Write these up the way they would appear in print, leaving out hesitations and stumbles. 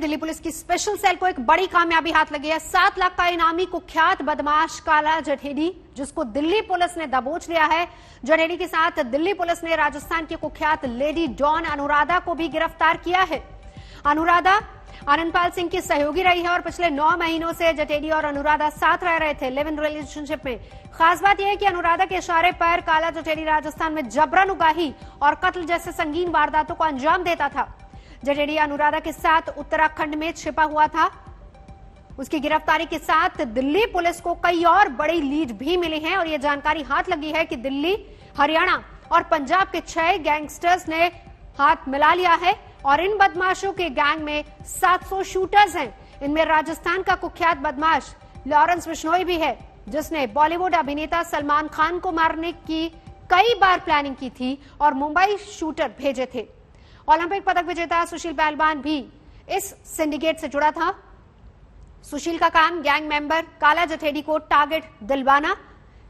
Delhi police की special cell को एक बड़ी कामयाबी हाथ लगी है। 7 लाख का इनामी कुख्यात बदमाश काला जठेडी, जिसको दिल्ली पुलिस ने दबोच लिया है। जठेडी के साथ दिल्ली पुलिस ने राजस्थान की कुख्यात लेडी डॉन अनुराधा को भी गिरफ्तार किया है। अनुराधा आनंदपाल सिंह की सहयोगी रही है और पिछले 9 महीनों से जठेडी और अनुराधा साथ रह रहे थे, लिव इन रिलेशनशिप में। खास बात यह है कि अनुराधा के इशारे पर काला जठेडी राजस्थान में जबरन उगाही और कत्ल जैसे संगीन वारदातों को अंजाम देता था। जठेडी अनुराधा के साथ उत्तराखंड में छिपा हुआ था। उसकी गिरफ्तारी के साथ दिल्ली पुलिस को कई और बड़ी लीड भी मिली है और यह जानकारी हाथ लगी है कि दिल्ली, हरियाणा और पंजाब के 6 गैंगस्टर्स ने हाथ मिला लिया है और इन बदमाशों के गैंग में 700 शूटर्स हैं। इनमें राजस्थान का कुख्यात बदमाश लॉरेंस बिश्नोई भी है, जिसने बॉलीवुड अभिनेता सलमान खान को मारने की कई बार प्लानिंग की थी और मुंबई शूटर भेजे थे। ओलंपिक पदक विजेता सुशील पहलवान भी इस सिंडिकेट से जुड़ा था। सुशील का काम गैंग मेंबर काला जठेडी को टारगेट दिलवाना,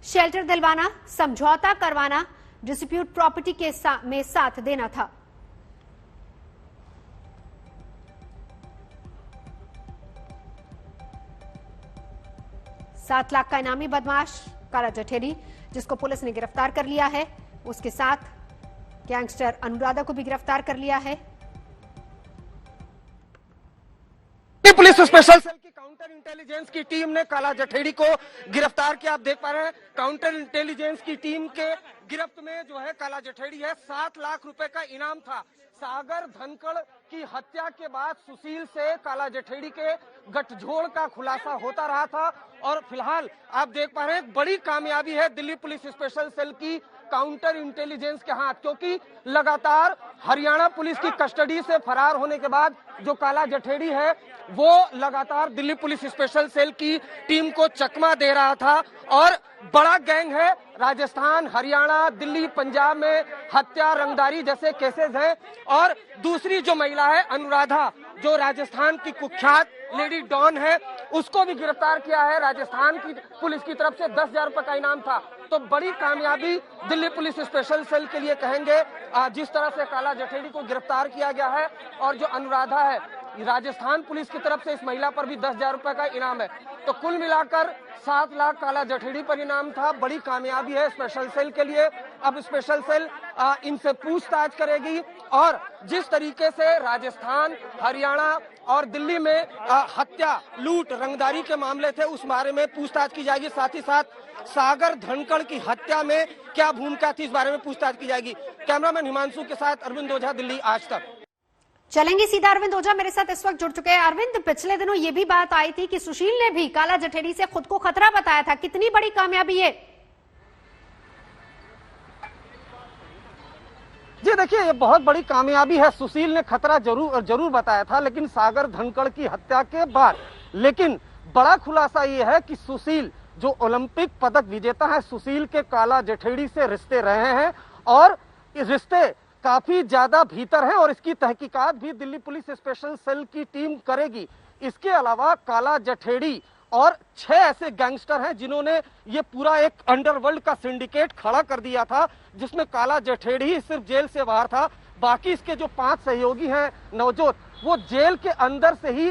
शेल्टर दिलवाना, समझौता करवाना, डिस्प्यूट प्रॉपर्टी के में साथ देना था। $7 लाख का इनामी बदमाश काला जठेडी, जिसको पुलिस ने गिरफ्तार कर लिया है, उसके साथ गैंगस्टर अनुराधा को भी गिरफ्तार कर लिया है। पुलिस स्पेशल सेल की काउंटर इंटेलिजेंस की टीम ने काला जठेडी को गिरफ्तार किया। आप देख पा रहे हैं काउंटर इंटेलिजेंस की टीम के गिरफ्त में जो है काला जठेडी है। 7 लाख रुपए का इनाम था। सागर धनखड़ की हत्या के बाद सुशील से काला जठेडी के गठजोड़ का खुलासा होता रहा था और फिलहाल आप देख पा रहे हैं बड़ी कामयाबी है दिल्ली पुलिस स्पेशल सेल की काउंटर इंटेलिजेंस के हाथ, क्योंकि लगातार हरियाणा पुलिस की कस्टडी से फरार होने के बाद जो काला जठेडी है वो लगातार दिल्ली पुलिस स्पेशल सेल की टीम को चकमा दे रहा था और बड़ा गैंग है। राजस्थान, हरियाणा, दिल्ली, पंजाब में हत्या, रंगदारी जैसे केसेस हैं। और दूसरी जो महिला है अनुराधा, जो राजस्थान की कुख्यात लेडी डॉन है, उसको भी गिरफ्तार किया है। राजस्थान की पुलिस की तरफ से 10,000 रुपए का इनाम था। तो बड़ी कामयाबी दिल्ली पुलिस स्पेशल सेल के लिए कहेंगे, जिस तरह से काला जठेडी को गिरफ्तार किया गया है। और जो अनुराधा है, राजस्थान पुलिस की तरफ से इस महिला पर भी 10,000 रुपए का इनाम है। तो कुल मिलाकर 7 लाख काला जठेडी पर इनाम था। बड़ी कामयाबी है स्पेशल सेल के लिए। अब स्पेशल सेल इनसे पूछताछ करेगी और जिस तरीके से राजस्थान, हरियाणा और दिल्ली में हत्या, लूट, रंगदारी के मामले थे, उस बारे में पूछताछ की जाएगी। साथ ही साथ सागर धनखड़ की हत्या में क्या भूमिका थी, इस बारे में पूछताछ की जाएगी। कैमरामैन हिमांशु के साथ अरविंद ओझा, दिल्ली आज तक। चलेंगे सीधा अरविंद ओझा मेरे साथ इस वक्त जुड़ चुके हैं। अरविंद, पिछले दिनों ये भी बात आई थी कि सुशील ने भी काला जठेडी से खुद को खतरा बताया था। कितनी बड़ी कामयाबी है? जी देखिए, ये बहुत बड़ी कामयाबी है। सुशील ने खतरा जरूर बताया था, लेकिन सागर धनखड़ की हत्या के बाद। लेकिन बड़ा खुलासा ये है कि सुशील जो ओलंपिक पदक विजेता है, सुशील के काला जठेडी से रिश्ते रहे हैं और इस रिश्ते काफी ज्यादा भीतर है और इसकी तहकीकात भी दिल्ली पुलिस स्पेशल सेल की टीम करेगी। इसके अलावा काला जठेडी और 6 ऐसे गैंगस्टर हैं जिन्होंने ये पूरा एक अंडरवर्ल्ड का सिंडिकेट खड़ा कर दिया था, जिसमें काला जठेडी ही सिर्फ जेल से बाहर था। बाकी इसके जो 5 सहयोगी हैं नवजोत, वो जेल के अंदर से ही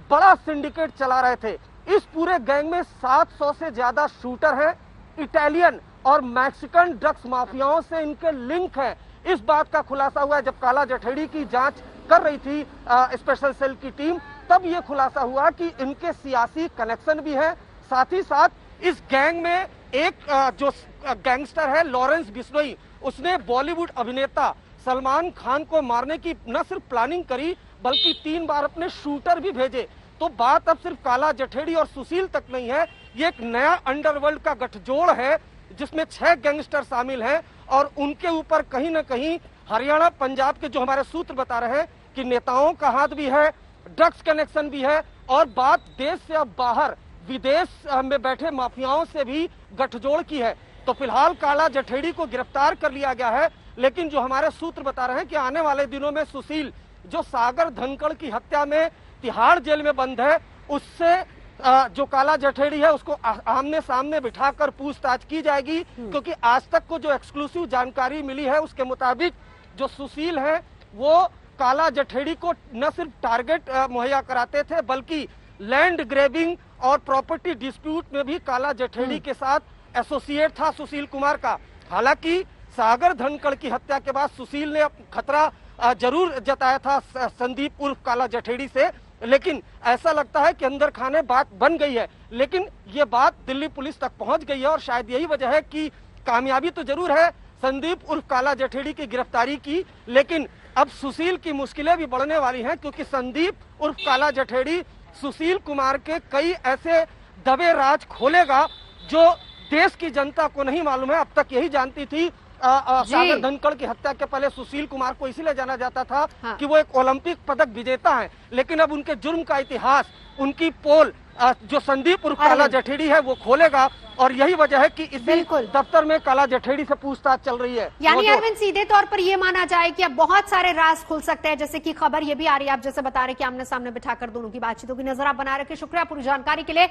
बड़ा सिंडिकेट चला रहे थे। इस पूरे गैंग में 700 से ज्यादा शूटर हैं। इटालियन और मैक्सिकन ड्रग्स माफियाओं से इनके लिंक हैं। इस बात का खुलासा हुआ है जब काला जठेडी की जांच कर रही थी स्पेशल सेल की टीम, तब ये खुलासा हुआ कि इनके सियासी कनेक्शन भी है। साथ ही साथ इस गैंग में एक जो गैंगस्टर है लॉरेंस बिश्नोई, उसने बॉलीवुड अभिनेता सलमान खान को मारने की न सिर्फ प्लानिंग करी बल्कि 3 बार अपने शूटर भी भेजे। तो बात अब सिर्फ काला जठेडी और सुशील तक नहीं है, ये एक नया अंडरवर्ल्ड का गठजोड़ है जिसमें 6 गैंगस्टर शामिल हैं और उनके ऊपर कहीं ना कहीं हरियाणा, पंजाब के जो हमारे सूत्र बता रहे हैं कि नेताओं का हाथ भी है, ड्रग्स कनेक्शन भी है और बात देश से अब बाहर विदेश में बैठे माफियाओं से भी गठजोड़ की है। तो फिलहाल काला जठेडी को गिरफ्तार कर लिया गया है, लेकिन जो हमारे सूत्र बता रहे हैं कि आने वाले दिनों में सुशील जो सागर धनखड़ की हत्या में तिहाड़ जेल में बंद है, उससे जो काला जठेडी है उसको आमने सामने बिठाकर पूछताछ की जाएगी। क्योंकि आज तक को जो एक्सक्लूसिव जानकारी मिली है उसके मुताबिक जो सुशील है वो काला जठेड़ी को न सिर्फ टारगेट मुहैया कराते थे बल्कि लैंड ग्रेबिंग और प्रॉपर्टी डिस्प्यूट में भी काला जठेड़ी के साथ एसोसिएट था सुशील कुमार का। हालांकि सागर धनखड़ की हत्या के बाद सुशील ने खतरा जरूर जताया था संदीप उर्फ काला जठेड़ी से, लेकिन ऐसा लगता है कि अंदर खाने बात बन गई है। लेकिन ये बात दिल्ली पुलिस तक पहुंच गई है और शायद यही वजह है कि कामयाबी तो जरूर है संदीप उर्फ काला जठेड़ी की गिरफ्तारी की, लेकिन अब सुशील की मुश्किलें भी बढ़ने वाली हैं, क्योंकि संदीप उर्फ काला जठेड़ी सुशील कुमार के कई ऐसे दबे राज खोलेगा जो देश की जनता को नहीं मालूम है। अब तक यही जानती थी सागर धनखड़ की हत्या के पहले सुशील कुमार को इसीलिए जाना जाता था कि वो एक ओलंपिक पदक विजेता हैं, लेकिन अब उनके जुर्म का इतिहास, उनकी पोल जो संदीप उर्फ काला जठेड़ी है वो खोलेगा और यही वजह है कि इसी दफ्तर में काला जठेड़ी से पूछताछ चल रही है। यानी अरविंद सीधे तौर पर यह माना जाए कि अब बहुत सारे राज खुल सकते हैं, जैसे कि खबर ये भी आ रही है, आप जैसे बता रहे कि आमने सामने बिठाकर दोनों की बातचीतों की नजर आप बना रखे। शुक्रिया पूरी जानकारी के लिए।